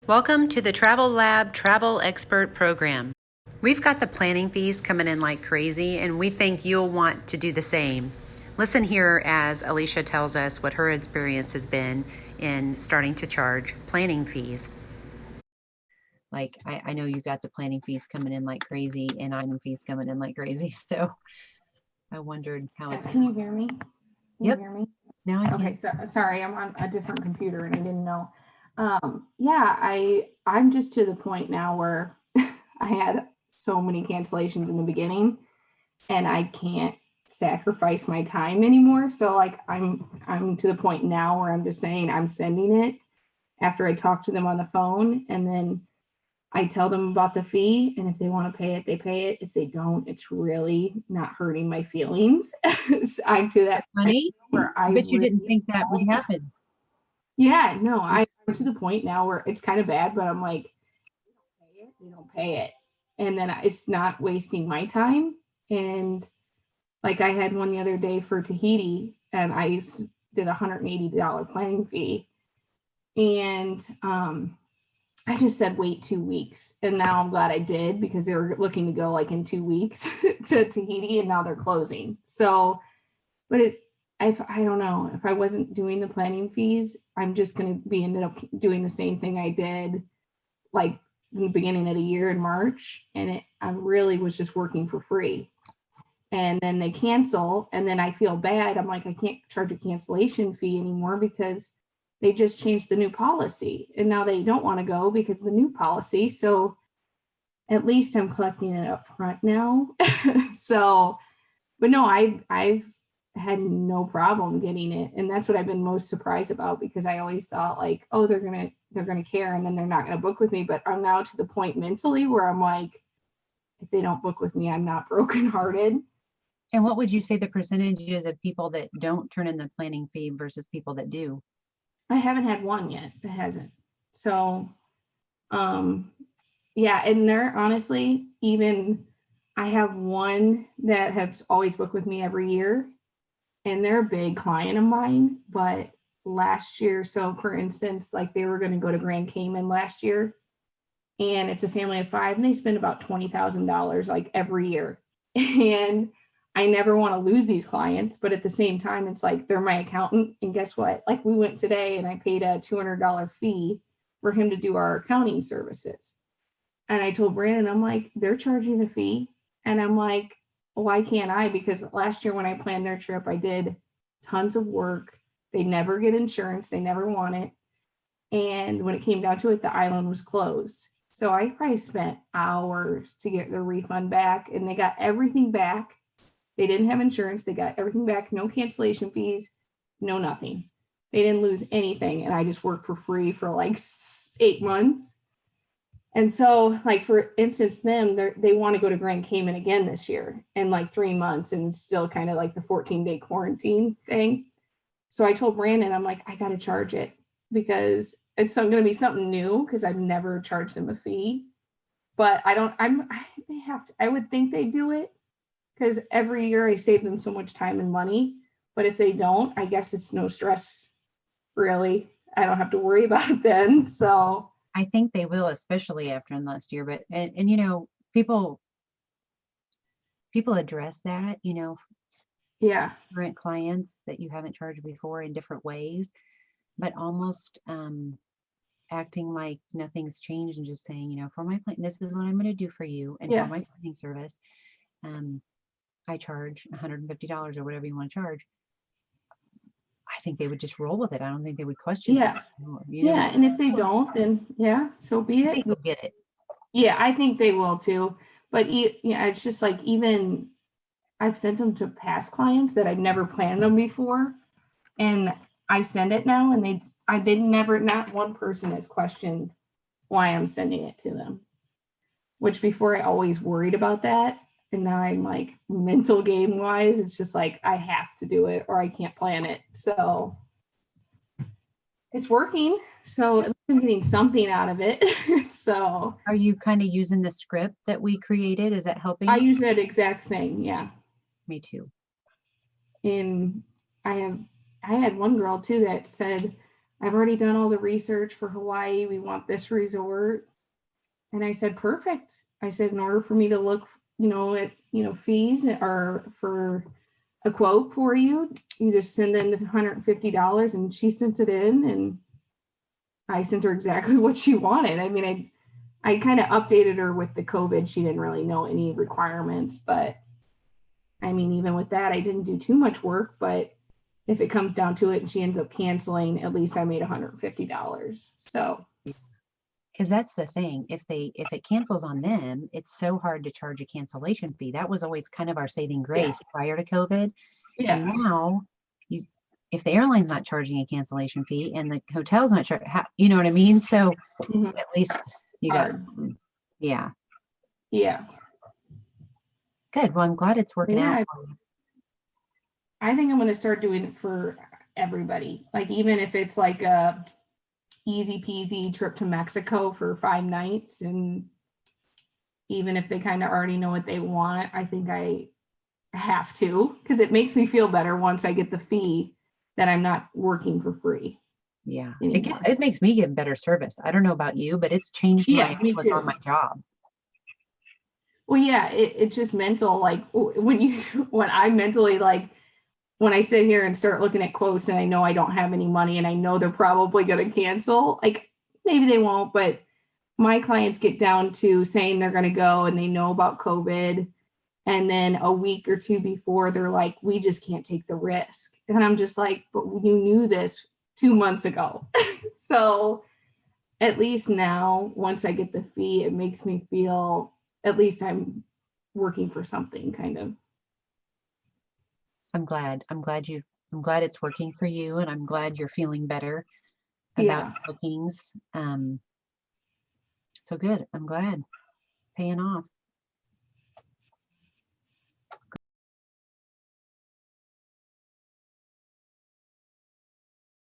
Welcome to the Travel Lab Travel Expert Program. We've got the planning fees coming in like crazy, and we think you'll want to do the same. Listen here as Alesha tells us what her experience has been in starting to charge planning fees. Like, I know you got the planning fees coming in like crazy and I'm fees coming in like crazy. So I wondered how it's. Can you hear me? Can Yep. you hear me? Now I can. Okay, so sorry, I'm on a different computer and I didn't know. I'm just to the point now where I had so many cancellations in the beginning and I can't sacrifice my time anymore. So like I'm to the point now where I'm just saying I'm sending it after I talk to them on the phone, and then I tell them about the fee, and if they want to pay it, they pay it. If they don't, it's really not hurting my feelings. So I'm to that Honey, where I bet you didn't think that would happen. Yeah, no, I'm to the point now where it's kind of bad, but I'm like, they don't pay it. And then it's not wasting my time. And like I had one the other day for Tahiti, and I did $180 planning fee. And I just said wait 2 weeks. And now I'm glad I did, because they were looking to go like in 2 weeks to Tahiti, and now they're closing. So, but I don't know, if I wasn't doing the planning fees, I'm just going to be ended up doing the same thing I did like in the beginning of the year in March. And I really was just working for free. And then they cancel, and then I feel bad. I'm like, I can't charge a cancellation fee anymore because they just changed the new policy. And now they don't want to go because of the new policy. So at least I'm collecting it up front now. So, but no, I've had no problem getting it, and that's what I've been most surprised about, because I always thought like, oh, they're gonna care, and then they're not gonna book with me. But I'm now to the point mentally where I'm like, if they don't book with me, I'm not brokenhearted. And what would you say the percentage is of people that don't turn in the planning fee versus people that do? I haven't had one yet that hasn't. So yeah, and they're honestly, even I have one that has always booked with me every year, and they're a big client of mine. But last year, so for instance, like they were going to go to Grand Cayman last year, and it's a family of 5, and they spend about $20,000 like every year. And I never want to lose these clients, but at the same time, it's like they're my accountant. And guess what? Like we went today and I paid a $200 fee for him to do our accounting services. And I told Brandon, I'm like, they're charging a fee. And I'm like, why can't I? Because last year when I planned their trip, I did tons of work. They never get insurance. They never want it. And when it came down to it, the island was closed. So I probably spent hours to get their refund back, and they got everything back. They didn't have insurance. They got everything back. No cancellation fees, no nothing. They didn't lose anything. And I just worked for free for like 8 months. And so, like, for instance, they want to go to Grand Cayman again this year in like 3 months, and still kind of like the 14-day quarantine thing. So I told Brandon, I'm like, I got to charge it, because it's going to be something new, because I've never charged them a fee. But I would think they do it, because every year I save them so much time and money. But if they don't, I guess it's no stress, really. I don't have to worry about it then. So I think they will, especially after last year. But and you know, people address that, you know, yeah, current clients that you haven't charged before in different ways, but almost acting like nothing's changed and just saying, you know, for my plan, this is what I'm going to do for you, and yeah, for my planning service, I charge $150 or whatever you want to charge. I think they would just roll with it. I don't think they would question it. yeah, You know? yeah. And if they don't, then yeah, so be I it. think they'll get it. Yeah, I think they will too. But yeah, it's just like, even I've sent them to past clients that I've never planned them before, and I send it now, and they never, not one person has questioned why I'm sending it to them. Which before I always worried about that, and now I'm like, mental game wise, it's just like I have to do it or I can't plan it. So it's working. So at least I'm getting something out of it. So Are you kind of using the script that we created? Is that helping? I use that exact thing. Yeah. Me too. And I had one girl too that said, I've already done all the research for Hawaii. We want this resort. And I said, perfect. I said, in order for me to look, at, fees or for a quote for you, you just send in the $150. And she sent it in, and I sent her exactly what she wanted. I mean, I kind of updated her with the COVID. She didn't really know any requirements, but I mean, even with that, I didn't do too much work, but if it comes down to it and she ends up canceling, at least I made $150. So, because that's the thing. If it cancels on them, it's so hard to charge a cancellation fee. That was always kind of our saving grace prior to COVID. yeah. And now if the airline's not charging a cancellation fee and the hotel's not charging, you know what I mean? So at least you got, yeah. Good. Well, I'm glad it's working out for you. I think I'm going to start doing it for everybody. Like, even if it's like a easy peasy trip to Mexico for 5 nights, and even if they kind of already know what they want, I think I have to, because it makes me feel better once I get the fee that I'm not working for free. Yeah, it makes me get better service. I don't know about you, but it's changed my outlook on my job. Well, yeah, it's just mental. Like when I mentally, like, when I sit here and start looking at quotes and I know I don't have any money and I know they're probably going to cancel, like, maybe they won't, but my clients get down to saying they're going to go and they know about COVID. And then a week or two before, they're like, we just can't take the risk. And I'm just like, but you knew this 2 months ago. So at least now, once I get the fee, it makes me feel at least I'm working for something, kind of. I'm glad it's working for you, and I'm glad you're feeling better about bookings. So good. I'm glad. Paying off.